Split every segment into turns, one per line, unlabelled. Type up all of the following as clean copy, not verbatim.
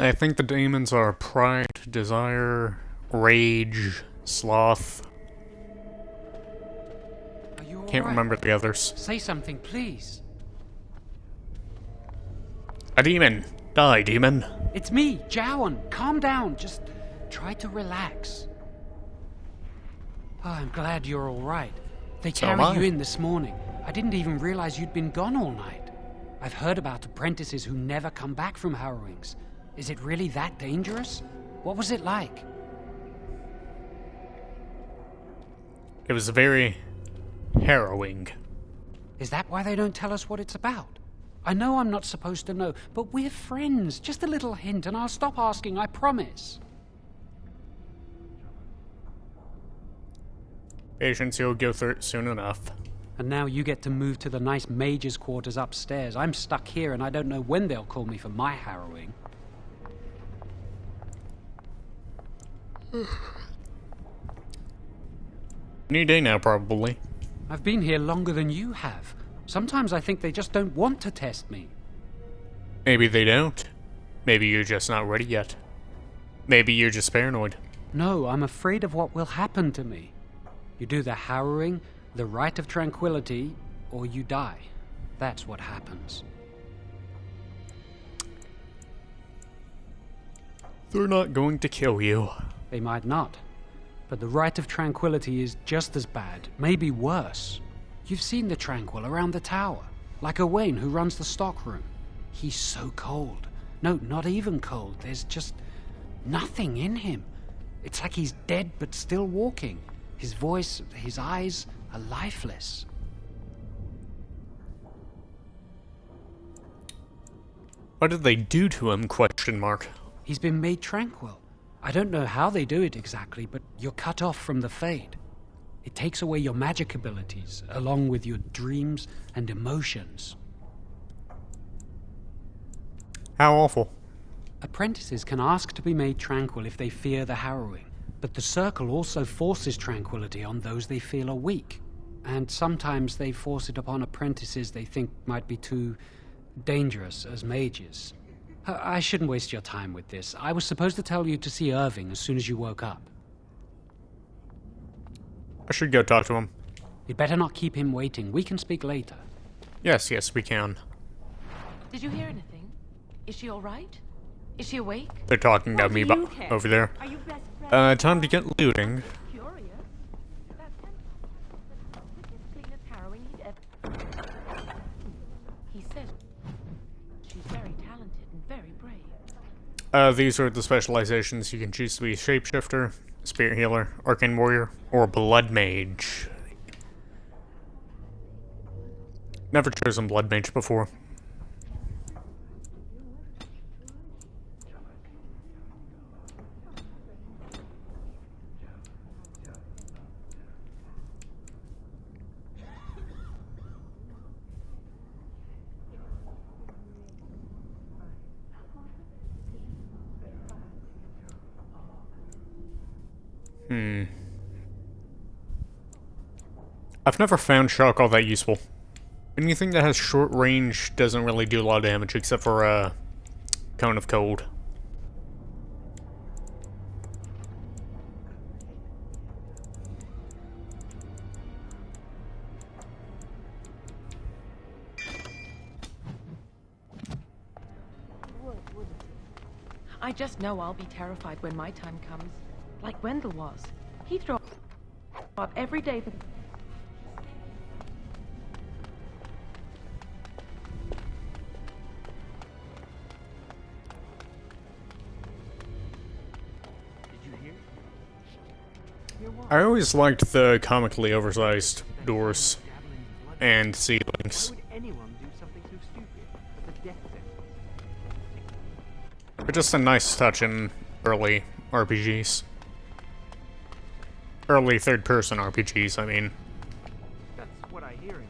I think the demons are pride, desire, rage, sloth.
Are you all
Can't
right?
remember the others.
Say something, please.
A demon! Die, demon!
It's me, Jowan. Calm down. Just try to relax. Oh, I'm glad you're all right. They
So am
carried
I.
you in this morning. I didn't even realize you'd been gone all night. I've heard about apprentices who never come back from harrowings. Is it really that dangerous? What was it like?
It was very harrowing.
Is that why they don't tell us what it's about? I know I'm not supposed to know, but we're friends. Just a little hint and I'll stop asking, I promise.
Patience, you'll go through it soon enough.
And now you get to move to the nice mage's quarters upstairs. I'm stuck here and I don't know when they'll call me for my harrowing.
New day now, probably.
I've been here longer than you have. Sometimes I think they just don't want to test me.
Maybe they don't. Maybe you're just not ready yet. Maybe you're just paranoid.
No, I'm afraid of what will happen to me. You do the harrowing, the rite of tranquility, or you die. That's what happens.
They're not going to kill you.
They might not. But the rite of tranquility is just as bad, maybe worse. You've seen the Tranquil around the tower, like Owain who runs the stockroom. He's so cold. No, not even cold. There's just nothing in him. It's like he's dead but still walking. His voice, his eyes are lifeless.
What did they do to him? Question mark.
He's been made tranquil. I don't know how they do it exactly, but you're cut off from the Fade. It takes away your magic abilities, along with your dreams and emotions.
How awful.
Apprentices can ask to be made tranquil if they fear the harrowing, but the Circle also forces tranquility on those they feel are weak. And sometimes they force it upon apprentices they think might be too dangerous as mages. I shouldn't waste your time with this. I was supposed to tell you to see Irving as soon as you woke up.
I should go talk to him.
You'd better not keep him waiting. We can speak later.
Yes, we can.
Did you hear anything? Is she all right? Is she awake?
They're talking about me over there.
Are you best friends?
Time to get looting.
Curious. That cleanest harrowing he'd ever. He said she's very talented and very brave.
These are the specializations. You can choose to be Shapeshifter, Spirit Healer, Arcane Warrior, or Blood Mage. Never chosen Blood Mage before. I've never found Shock all that useful. Anything that has short range doesn't really do a lot of damage except for Cone of Cold.
I just know I'll be terrified when my time comes. Like Wendell was. He'd throw up every day for...
I always liked the comically oversized doors and ceilings. They're just a nice touch in early RPGs. Early third-person RPGs, I mean.
That's what I hear anyway.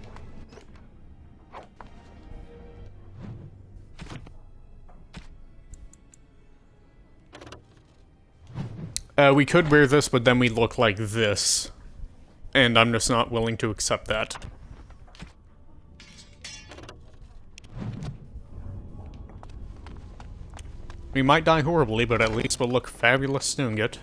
We could wear this, but then we look like this. And I'm just not willing to accept that. We might die horribly, but at least we'll look fabulous doing it.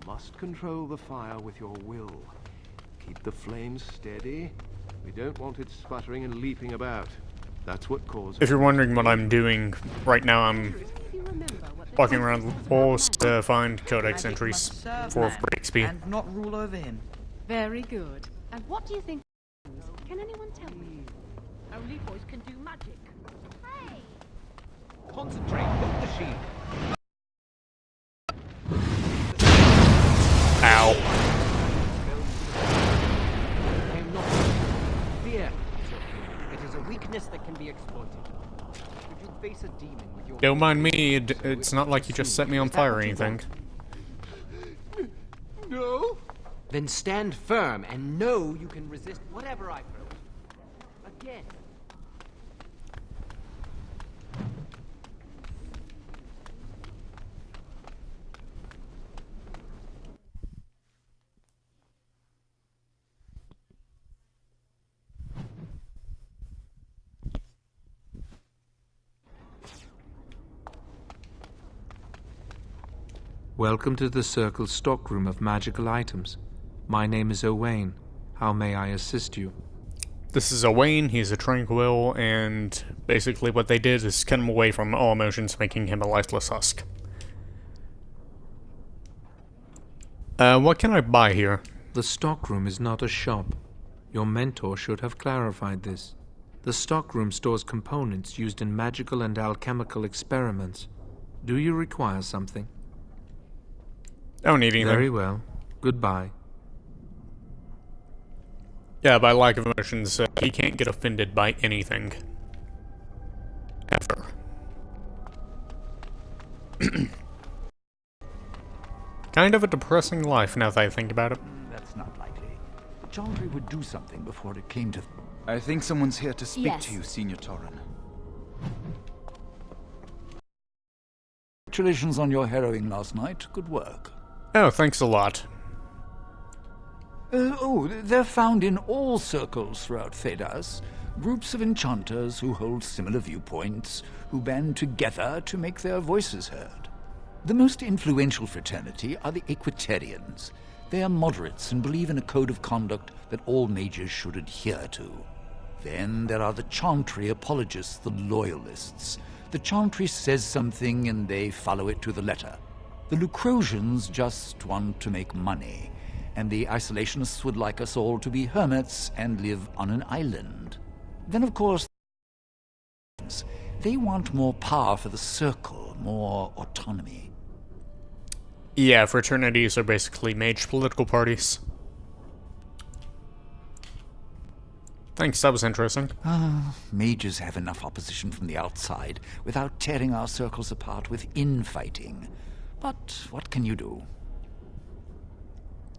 Must control the fire with your will. Keep the flames steady. We don't want it sputtering and leaping about. That's what causes...
If you're wondering what I'm doing right now, I'm walking around walls to find codex entries for free XP.
And not rule over him.
Very good. And what do you think? Can anyone tell me? Only boys can do magic. Hey!
Concentrate, hold the shield.
Ow.
Fear. It is a weakness that can be exploited. Should you face a demon with your...
Don't mind me, it's not like you just set me on fire or anything.
No?
Then stand firm and know you can resist whatever I throw. Again.
Welcome to the Circle's stockroom of magical items. My name is Owain. How may I assist you?
This is Owain, he's a tranquil, and basically what they did is cut him away from all emotions, making him a lifeless husk. What can I buy here?
The stockroom is not a shop. Your mentor should have clarified this. The stockroom stores components used in magical and alchemical experiments. Do you require something?
Don't need anything.
Very well. Goodbye.
Yeah, by lack of emotions, he can't get offended by anything. Ever. Kind of a depressing life now that I think about it.
That's not likely. Chantry would do something before it came to...
I think someone's here to speak
Yes.
to you, Senior Torren.
Congratulations on your harrowing last night. Good work.
Oh, thanks a lot.
They're found in all circles throughout Thedas. Groups of enchanters who hold similar viewpoints, who band together to make their voices heard. The most influential fraternity are the Equitarians. They are moderates and believe in a code of conduct that all mages should adhere to. Then there are the Chantry apologists, the Loyalists. The Chantry says something and they follow it to the letter. The Lucrosians just want to make money, and the Isolationists would like us all to be hermits and live on an island. Then, of course, they want more power for the Circle, more autonomy.
Yeah, fraternities are basically mage political parties. Thanks, that was interesting.
Mages have enough opposition from the outside without tearing our circles apart with infighting. But what can you do?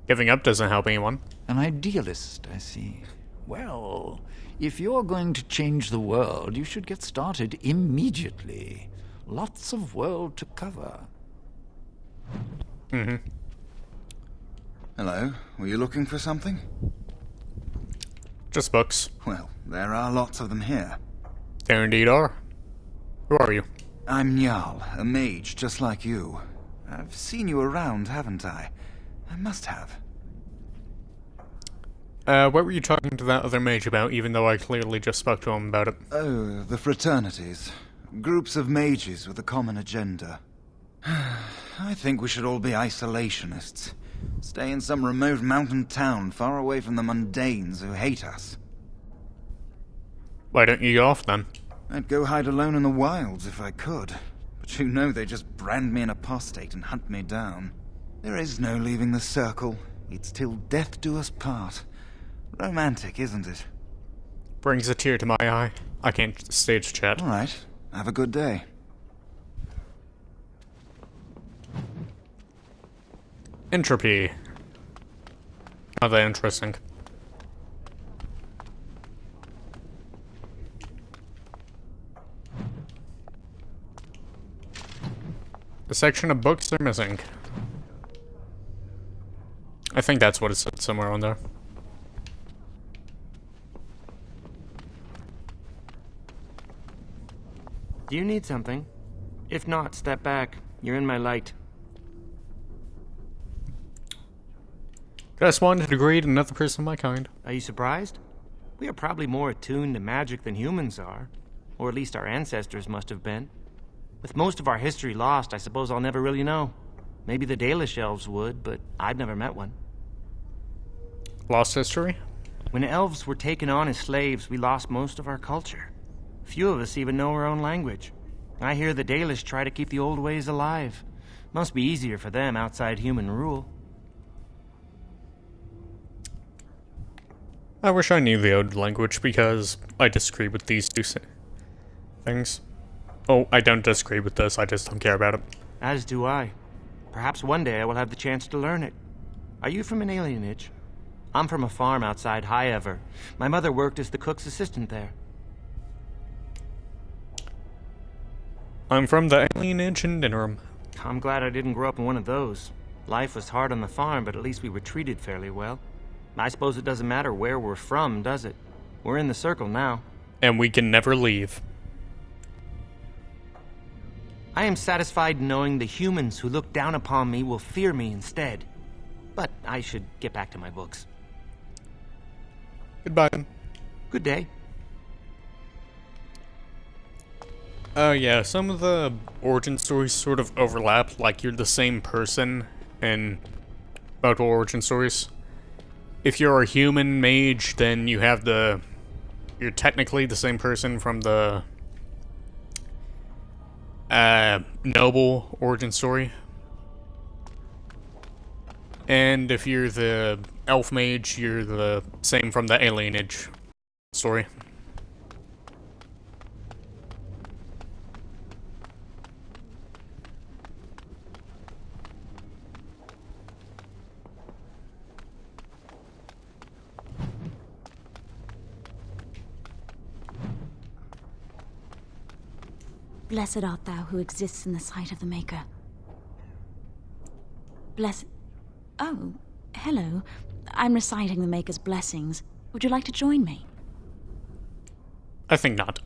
Giving up doesn't help anyone.
An idealist, I see. Well, if you're going to change the world, you should get started immediately. Lots of world to cover.
Mm-hmm.
Hello, were you looking for something?
Just books.
Well, there are lots of them here.
There indeed are. Who are you?
I'm Njal, a mage just like you. I've seen you around, haven't I? I must have.
What were you talking to that other mage about, even though I clearly just spoke to him about it?
Oh, the fraternities. Groups of mages with a common agenda. I think we should all be isolationists. Stay in some remote mountain town far away from the mundanes who hate us.
Why don't you go off then?
I'd go hide alone in the wilds if I could. But you know they just brand me an apostate and hunt me down. There is no leaving the Circle. It's till death do us part. Romantic, isn't it?
Brings a tear to my eye. I can't stage chat.
All right. Have a good day.
Entropy. Not that interesting. The section of books are missing. I think that's what it said somewhere on there.
Do you need something? If not, step back. You're in my light.
Just wanted to degrade another person of my kind.
Are you surprised? We are probably more attuned to magic than humans are. Or at least our ancestors must have been. With most of our history lost, I suppose I'll never really know. Maybe the Dalish elves would, but I've never met one.
Lost history?
When elves were taken on as slaves, we lost most of our culture. Few of us even know our own language. I hear the Dalish try to keep the old ways alive. Must be easier for them outside human rule.
I wish I knew the old language because I disagree with these two things. Oh, I don't disagree with this, I just don't care about it.
As do I. Perhaps one day I will have the chance to learn it. Are you from an alienage? I'm from a farm outside High Ever. My mother worked as the cook's assistant there.
I'm from the alienage in Dinram.
I'm glad I didn't grow up in one of those. Life was hard on the farm, but at least we were treated fairly well. I suppose it doesn't matter where we're from, does it? We're in the circle now.
And we can never leave.
I am satisfied knowing the humans who look down upon me will fear me instead. But I should get back to my books.
Goodbye.
Good day.
Yeah, some of the origin stories sort of overlap, like you're the same person in multiple origin stories. If you're a human mage, then you're technically the same person from the noble origin story. And if you're the elf mage, you're the same from the alienage story.
Blessed art thou who exists in the sight of the Maker. Blessed... Oh, hello. I'm reciting the Maker's blessings. Would you like to join me?
I think not.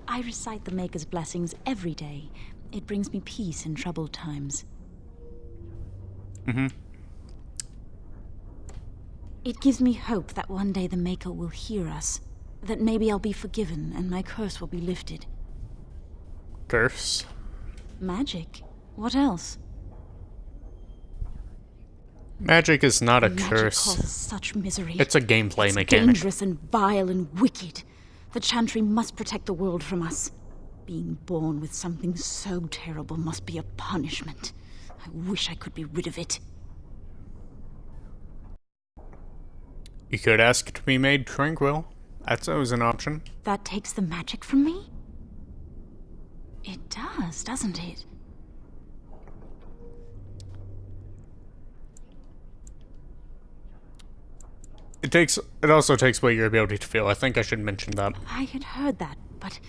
I recite the Maker's blessings every day. It brings me peace in troubled times.
Mm-hmm.
It gives me hope that one day the Maker will hear us. That maybe I'll be forgiven and my curse will be lifted.
Curse?
Magic? What else?
Magic is not a
Magic
curse.
causes such misery.
It's a gameplay
It's
mechanic.
dangerous and vile and wicked. The Chantry must protect the world from us. Being born with something so terrible must be a punishment. I wish I could be rid of it.
You could ask to be made tranquil. That's always an option.
That takes the magic from me? It does, doesn't it?
It also takes away your ability to feel. I think I should mention that.
I had heard that, but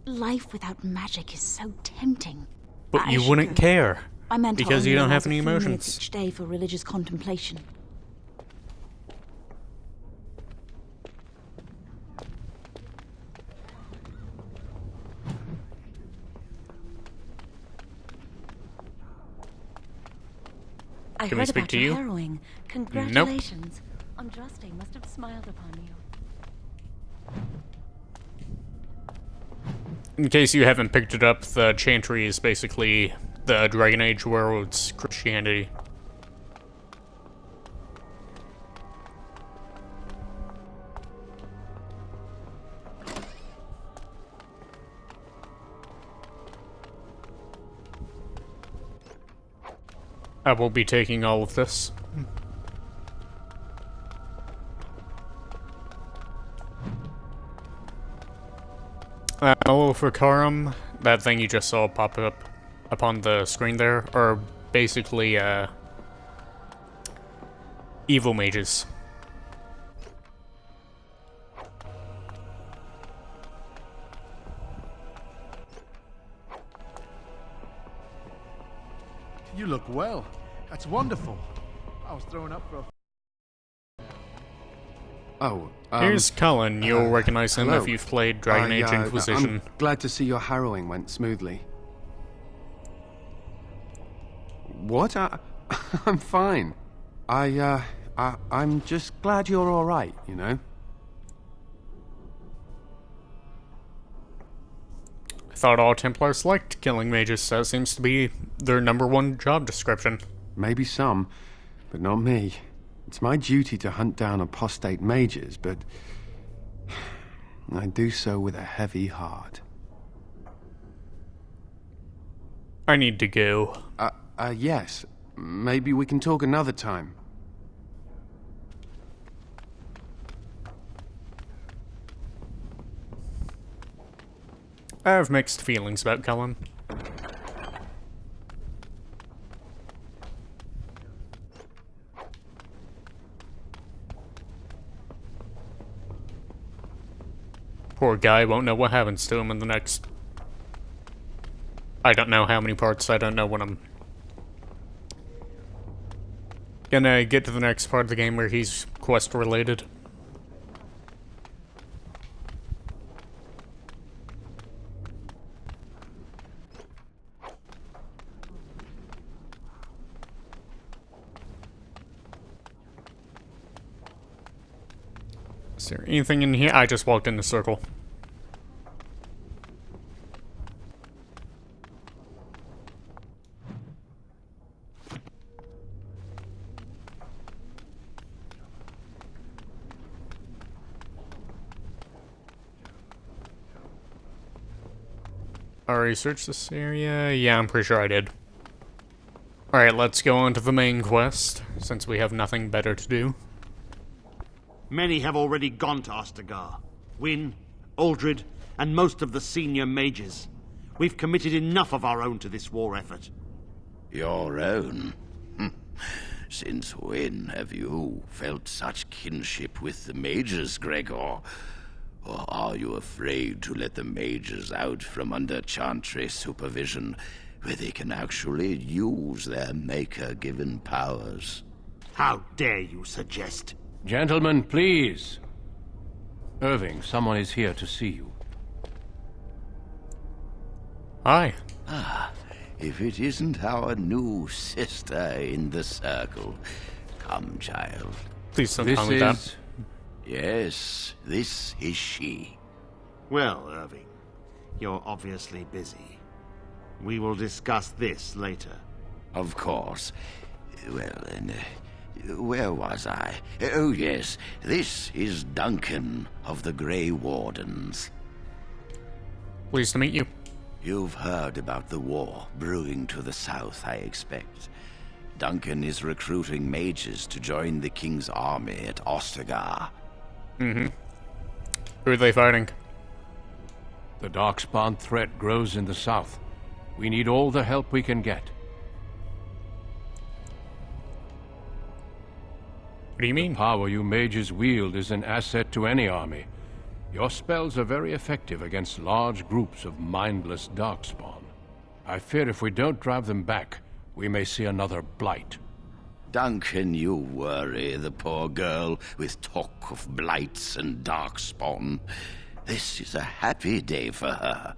life without magic is so tempting.
But
I
you
should
wouldn't
go.
care.
My mentor
Because you
only
don't have
allows
any
a few minutes
emotions.
each day for religious contemplation. I
Can we
heard
speak
about
to
your
you?
harrowing. Congratulations. Andraste must have smiled upon you.
In case you haven't picked it up, the Chantry is basically the Dragon Age world's Christianity. I will be taking all of this. Hello for Karam. That thing you just saw pop up upon the screen there are basically evil mages.
You look well. That's wonderful. I was throwing up for a... Oh,
Here's Cullen. You'll recognize him
hello.
if you've played Dragon Age Inquisition.
I'm glad to see your harrowing went smoothly. What? I'm fine. I'm just glad you're all right, you know?
I thought all Templars liked killing mages. That seems to be their #1 job description.
Maybe some, but not me. It's my duty to hunt down apostate mages, but I do so with a heavy heart.
I need to go.
Yes. Maybe we can talk another time.
I have mixed feelings about Cullen. Poor guy won't know what happens to him in the next... I don't know how many parts. I don't know when I'm gonna get to the next part of the game where he's quest related. Is there anything in here? I just walked in the circle. Already searched this area? Yeah, I'm pretty sure I did. Alright, let's go on to the main quest, since we have nothing better to do.
Many have already gone to Ostagar. Wynne, Aldred, and most of the senior mages. We've committed enough of our own to this war effort.
Your own? Since when have you felt such kinship with the mages, Gregor? Or are you afraid to let the mages out from under Chantry supervision, where they can actually use their Maker-given powers?
How dare you suggest?
Gentlemen, please. Irving, someone is here to see you.
Hi.
If it isn't our new sister in the circle. Come, child.
Please don't tell me that.
Yes, this is she.
Well, Irving, you're obviously busy. We will discuss this later.
Of course. Well, and where was I? Oh, yes. This is Duncan of the Grey Wardens.
Pleased to meet you.
You've heard about the war brewing to the south, I expect. Duncan is recruiting mages to join the King's army at Ostagar.
Mm-hmm. Who are they fighting?
The Darkspawn threat grows in the south. We need all the help we can get.
What do you mean?
The power you mages wield is an asset to any army. Your spells are very effective against large groups of mindless Darkspawn. I fear if we don't drive them back, we may see another blight.
Duncan, you worry the poor girl with talk of blights and Darkspawn. This is a happy day for her.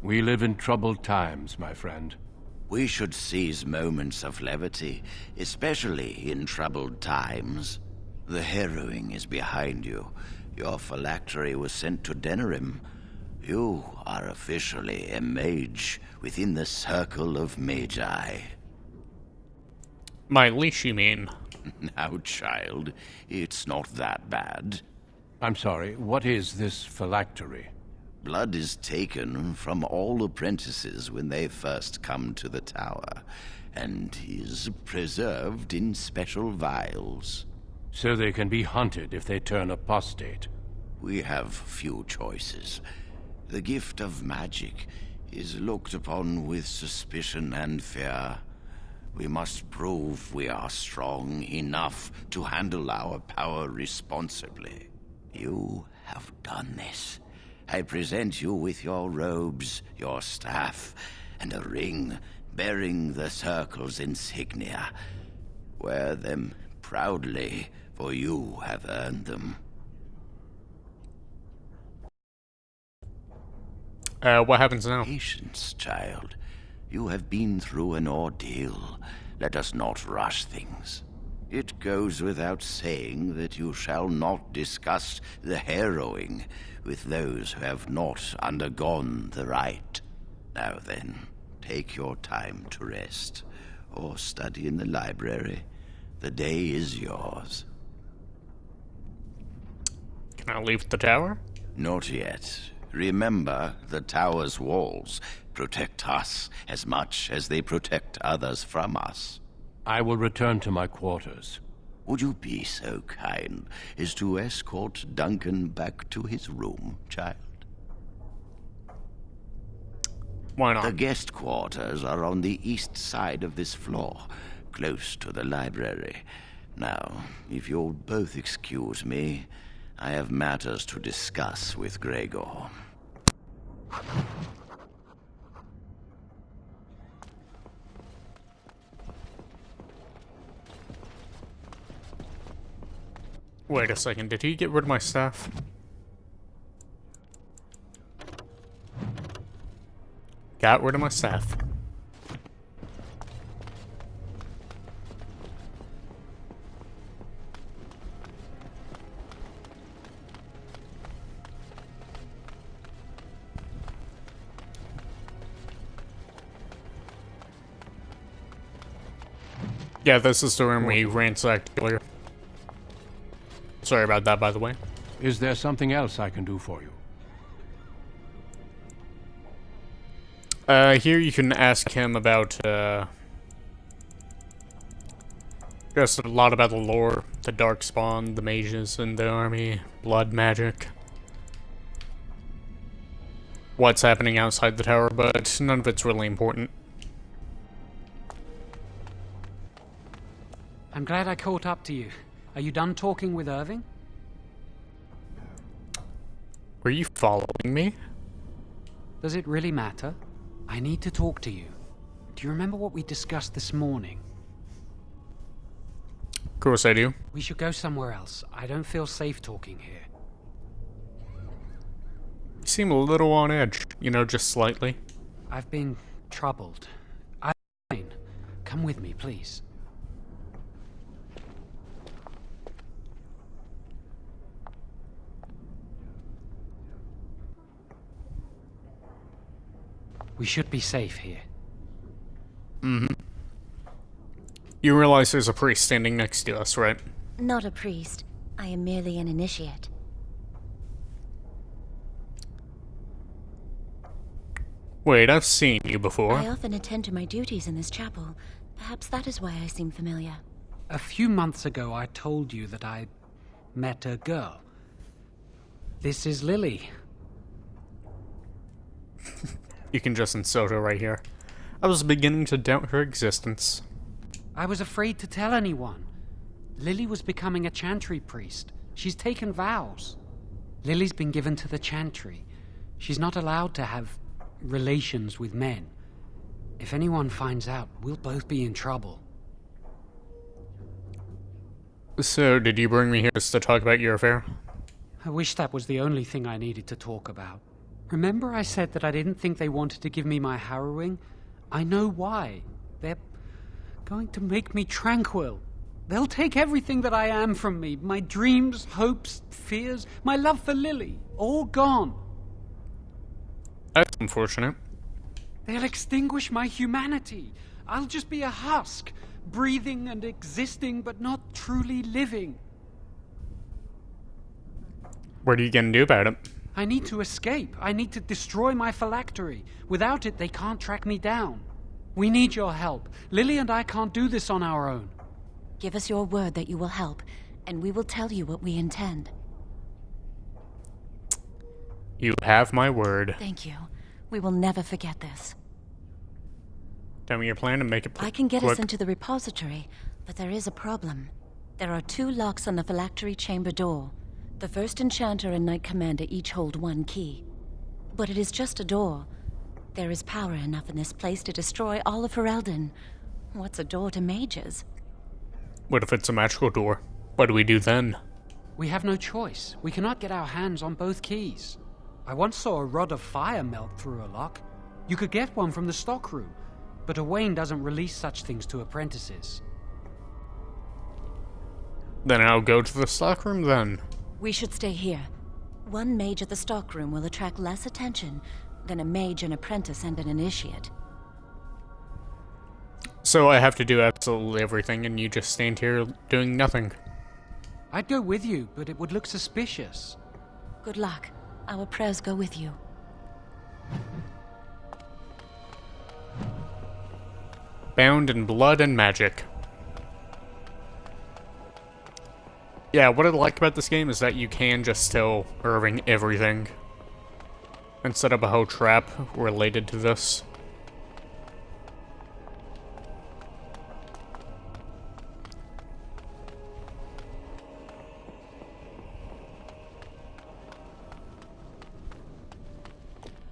We live in troubled times, my friend.
We should seize moments of levity, especially in troubled times. The harrowing is behind you. Your phylactery was sent to Denerim. You are officially a mage within the circle of magi.
My leash, you mean?
Now, child, it's not that bad.
I'm sorry, what is this phylactery?
Blood is taken from all apprentices when they first come to the tower, and is preserved in special vials.
So they can be hunted if they turn apostate.
We have few choices. The gift of magic is looked upon with suspicion and fear. We must prove we are strong enough to handle our power responsibly. You have done this. I present you with your robes, your staff, and a ring bearing the Circle's insignia. Wear them proudly, for you have earned them.
What happens now?
Patience, child. You have been through an ordeal. Let us not rush things. It goes without saying that you shall not discuss the harrowing with those who have not undergone the rite. Now then, take your time to rest, or study in the library. The day is yours.
Can I leave the tower?
Not yet. Remember, the tower's walls protect us as much as they protect others from us.
I will return to my quarters.
Would you be so kind as to escort Duncan back to his room, child?
Why not?
The guest quarters are on the east side of this floor, close to the library. Now, if you'll both excuse me, I have matters to discuss with Gregor.
Wait a second, did he get rid of my staff? Got rid of my staff. Yeah, this is the room we ransacked earlier. Sorry about that, by the way.
Is there something else I can do for you?
Here you can ask him about, just a lot about the lore, the Darkspawn, the mages in the army, blood magic. What's happening outside the tower, but none of it's really important.
I'm glad I caught up to you. Are you done talking with Irving?
Were you following me?
Does it really matter? I need to talk to you. Do you remember what we discussed this morning?
Of course I do.
We should go somewhere else. I don't feel safe talking here.
You seem a little on edge, you know, just slightly.
I've been troubled. I'm fine. Come with me, please. We should be safe here.
Mm-hmm. You realize there's a priest standing next to us, right?
Not a priest. I am merely an initiate.
Wait, I've seen you before.
I often attend to my duties in this chapel. Perhaps that is why I seem familiar.
A few months ago, I told you that I met a girl. This is Lily.
You can just insult her right here. I was beginning to doubt her existence.
I was afraid to tell anyone. Lily was becoming a chantry priest. She's taken vows. Lily's been given to the chantry. She's not allowed to have relations with men. If anyone finds out, we'll both be in trouble.
So, did you bring me here just to talk about your affair?
I wish that was the only thing I needed to talk about. Remember I said that I didn't think they wanted to give me my harrowing? I know why. They're going to make me tranquil. They'll take everything that I am from me. My dreams, hopes, fears, my love for Lily. All gone.
That's unfortunate.
They'll extinguish my humanity. I'll just be a husk, breathing and existing, but not truly living.
What are you gonna do about it?
I need to escape. I need to destroy my phylactery. Without it, they can't track me down. We need your help. Lily and I can't do this on our own.
Give us your word that you will help, and we will tell you what we intend.
You have my word.
Thank you. We will never forget this.
Tell me your plan and make it
I can get
quick.
us into the repository, but there is a problem. There are 2 locks on the phylactery chamber door. The first enchanter and knight commander each hold 1 key. But it is just a door. There is power enough in this place to destroy all of Ferelden. What's a door to mages?
What if it's a magical door? What do we do then?
We have no choice. We cannot get our hands on both keys. I once saw a rod of fire melt through a lock. You could get one from the stockroom, but Owain doesn't release such things to apprentices.
Then I'll go to the stockroom then.
We should stay here. 1 mage at the stockroom will attract less attention than a mage, an apprentice, and an initiate.
So I have to do absolutely everything and you just stand here doing nothing.
I'd go with you, but it would look suspicious.
Good luck. Our prayers go with you.
Bound in blood and magic. Yeah, what I like about this game is that you can just tell Irving everything and set up a whole trap related to this.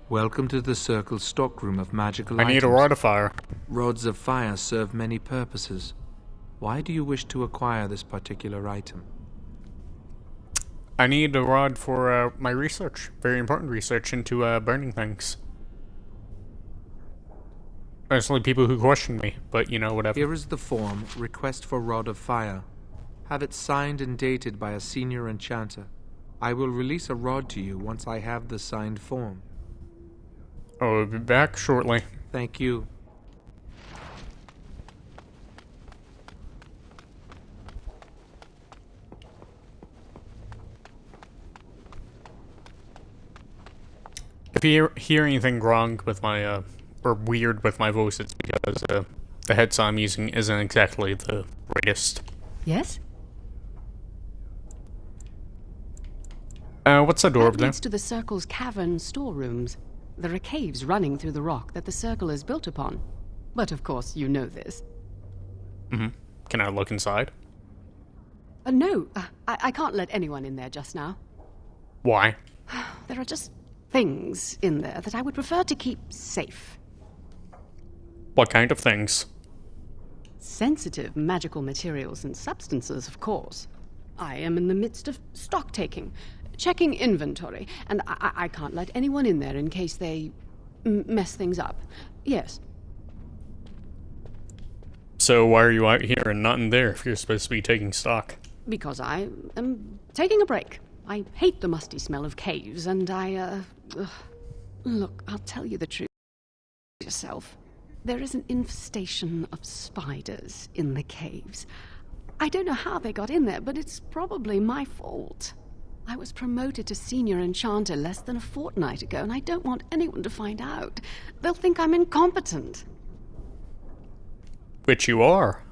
Welcome to the Circle's stockroom of magical
I
items.
need a rod of fire.
Rods of fire serve many purposes. Why do you wish to acquire this particular item?
I need a rod for my research. Very important research into burning things. There's only people who question me, but you know, whatever.
Here is the form, Request for Rod of Fire. Have it signed and dated by a senior enchanter. I will release a rod to you once I have the signed form.
I'll be back shortly.
Thank you.
If you hear anything wrong with my, or weird with my voice, it's because, the headset I'm using isn't exactly the greatest.
Yes?
What's that door
That
over there?
leads to the Circle's cavern storerooms. There are caves running through the rock that the Circle is built upon. But of course, you know this.
Mm-hmm. Can I look inside?
No, I can't let anyone in there just now.
Why?
There are just things in there that I would prefer to keep safe.
What kind of things?
Sensitive magical materials and substances, of course. I am in the midst of stock taking, checking inventory, and I can't let anyone in there in case they mess things up. Yes.
So why are you out here and not in there if you're supposed to be taking stock?
Because I am taking a break. I hate the musty smell of caves, and Look, I'll tell you the truth yourself. There is an infestation of spiders in the caves. I don't know how they got in there, but it's probably my fault. I was promoted to senior enchanter less than a fortnight ago, and I don't want anyone to find out. They'll think I'm incompetent.
Which you are.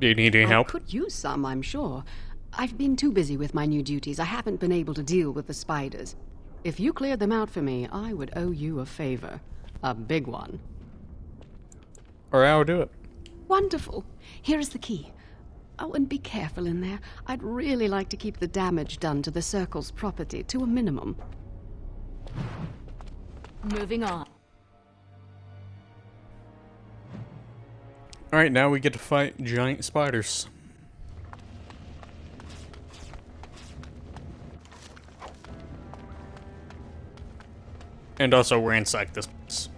Do you need any help?
I could use some, I'm sure. I've been too busy with my new duties. I haven't been able to deal with the spiders. If you cleared them out for me, I would owe you a favor. A big one.
Alright, I'll do it.
Wonderful. Here is the key. Oh, and be careful in there. I'd really like to keep the damage done to the Circle's property to a minimum.
Moving on.
Alright, now we get to fight giant spiders. And also ransack this place.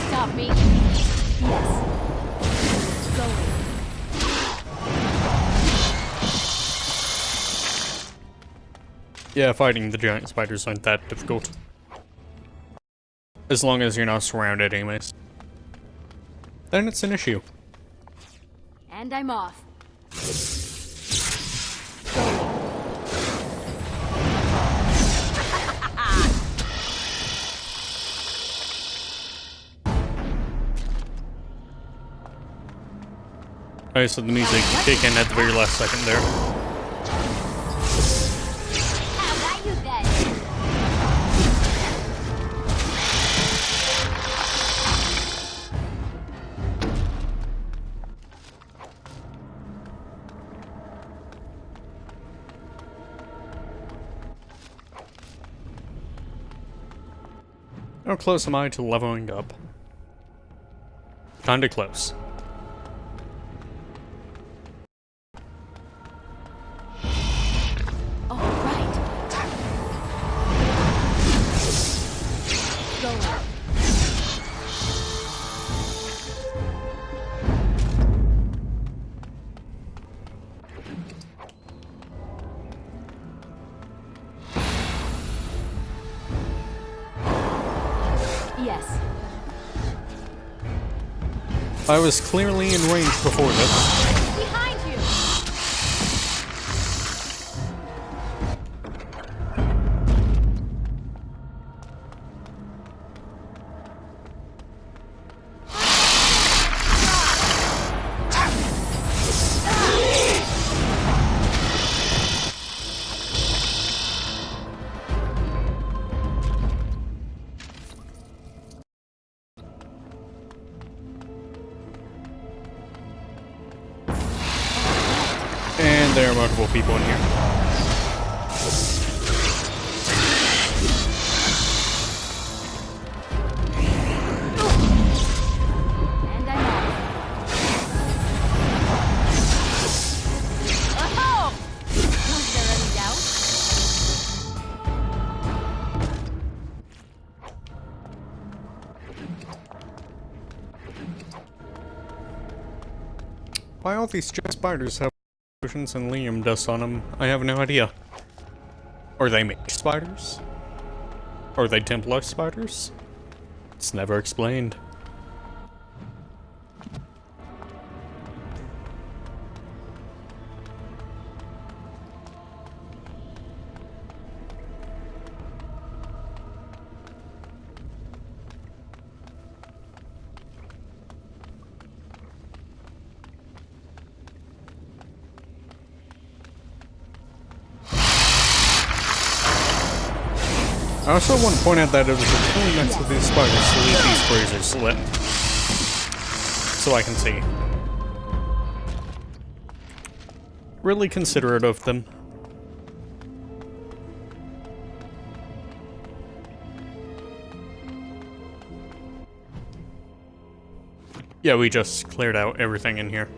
Stop me. Yes.
Yeah, fighting the giant spiders aren't that difficult. As long as you're not surrounded anyways. Then it's an issue.
And I'm off.
Alright, so the music kicked in at the very last second there. How close am I to leveling up? Kinda close.
Yes.
I was clearly in range before this.
Behind you!
And there are multiple people in here.
And I'm off. Oh! Was there any doubt?
Why all these giant spiders have potions and lium dust on them? I have no idea. Are they mage spiders? Are they Templar spiders? It's never explained. I also want to point out that it was really nice of these spiders to leave these braziers lit. So I can see. Really considerate of them. Yeah, we just cleared out everything in here.